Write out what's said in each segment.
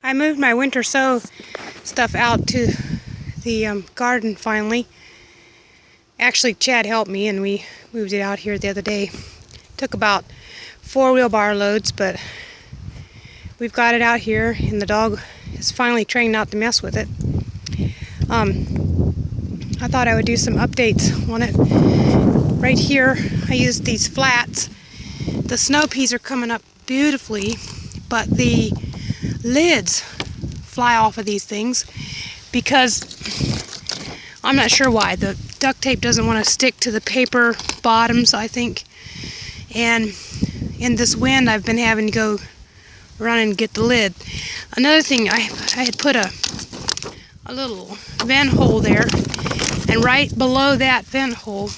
I moved my winter sow stuff out to the garden finally. Actually, Chad helped me and we moved it out here the other day. Took about 4 wheelbarrow loads, but we've got it out here and the dog is finally trained not to mess with it. I thought I would do some updates on it. Right here, I used these flats. The snow peas are coming up beautifully, but the lids fly off of these things because I'm not sure why. The duct tape doesn't want to stick to the paper bottoms, I think. And in this wind, I've been having to go run and get the lid. Another thing, I had put a little vent hole there, and right below that vent hole,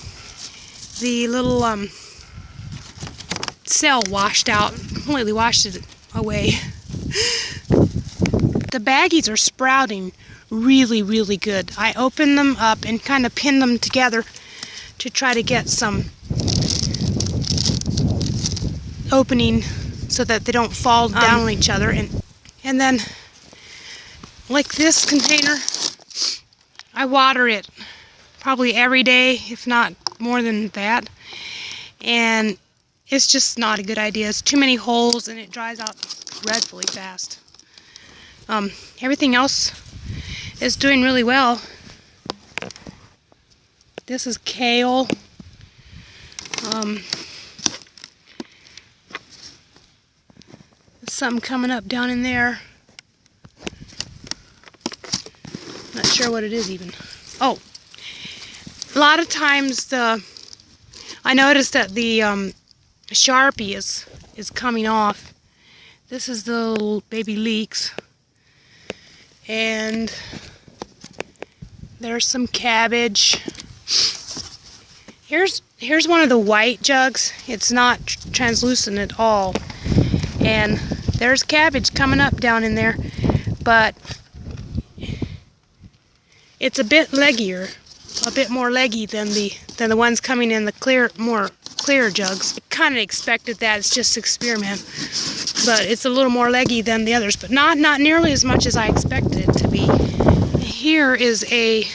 the little cell washed out, completely washed it away. The baggies are sprouting really, really good. I opened them up and kind of pinned them together to try to get some opening so that they don't fall down on each other. And then, like this container, I water it probably every day, if not more than that. And it's just not a good idea. It's too many holes and it dries out dreadfully fast. Everything else is doing really well. This is kale. There's something coming up down in there. Not sure what it is even. Oh, a lot of times I noticed that the Sharpie is coming off. This is the little baby leeks. And there's some cabbage. Here's one of the white jugs. It's not translucent at all. And there's cabbage coming up down in there, but it's a bit leggier, a bit more leggy than the ones coming in the more clear jugs. I kind of expected that. It's just experiment, but it's a little more leggy than the others, but not nearly as much as I expected it to be. Here is a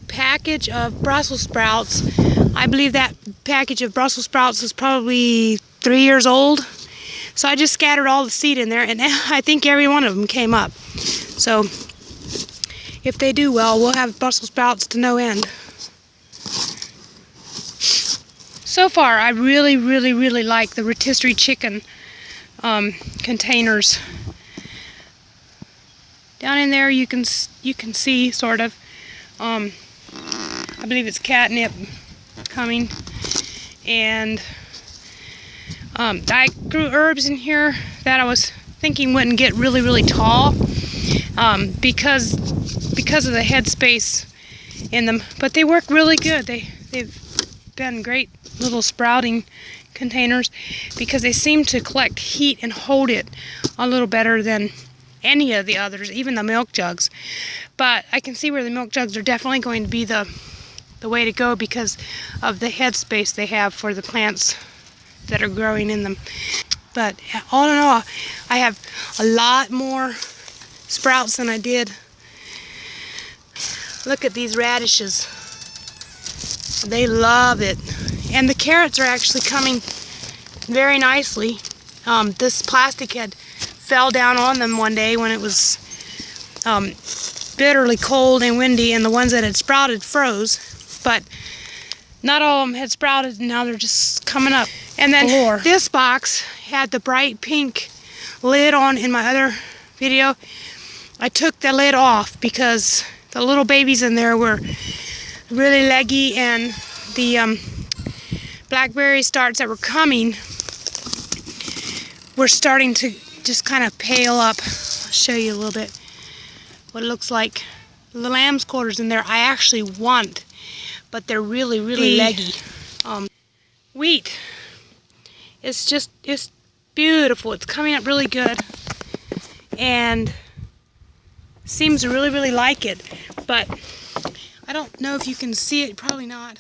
package of Brussels sprouts. I believe that package of Brussels sprouts is probably 3 years old. So I just scattered all the seed in there, and I think every one of them came up. So if they do well, we'll have Brussels sprouts to no end. So far, I really, really, really like the rotisserie chicken containers. Down in there, you can see sort of. I believe it's catnip coming, and I grew herbs in here that I was thinking wouldn't get really, really tall because of the headspace in them, but they work really good. They've been great little sprouting containers because they seem to collect heat and hold it a little better than any of the others, even the milk jugs. But I can see where the milk jugs are definitely going to be the way to go because of the headspace they have for the plants that are growing in them. But all in all, I have a lot more sprouts than I did. Look at these radishes. They love it. And the carrots are actually coming very nicely. This plastic had fell down on them one day when it was bitterly cold and windy, and the ones that had sprouted froze. But not all of them had sprouted, and now they're just coming up. And then this box had the bright pink lid on in my other video. I took the lid off because the little babies in there were really leggy, and the blackberry starts that were coming were starting to just kind of pale up. I'll show you a little bit what it looks like. The lamb's quarters in there I actually want, but they're really, really leggy. Wheat. It's beautiful. It's coming up really good and seems to really, really like it. But I don't know if you can see it, probably not.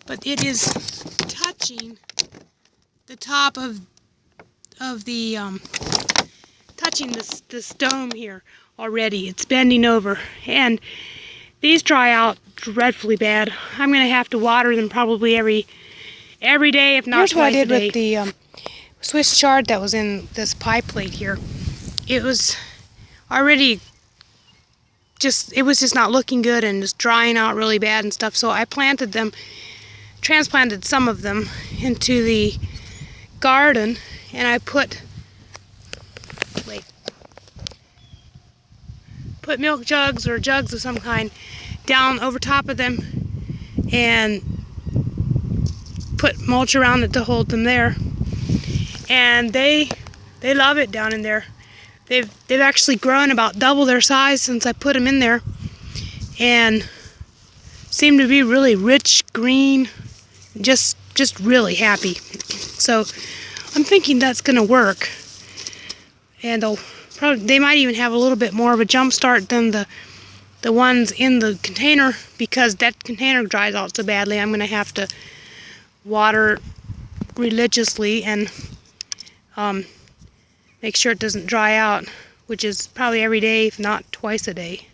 But it is touching the top of the touching this dome here already. It's bending over, and these dry out dreadfully bad. I'm gonna have to water them probably every day, if not Here's what I twice a did day. with the Swiss chard that was in this pie plate here. It was already it was just not looking good and just drying out really bad and stuff. So I transplanted some of them into the garden, and I put milk jugs or jugs of some kind down over top of them and put mulch around it to hold them there. And they love it down in there. They've actually grown about double their size since I put them in there, and seem to be really rich green, just really happy. So I'm thinking that's gonna work, and they might even have a little bit more of a jump start than the ones in the container, because that container dries out so badly. I'm gonna have to water religiously and make sure it doesn't dry out, which is probably every day, if not twice a day.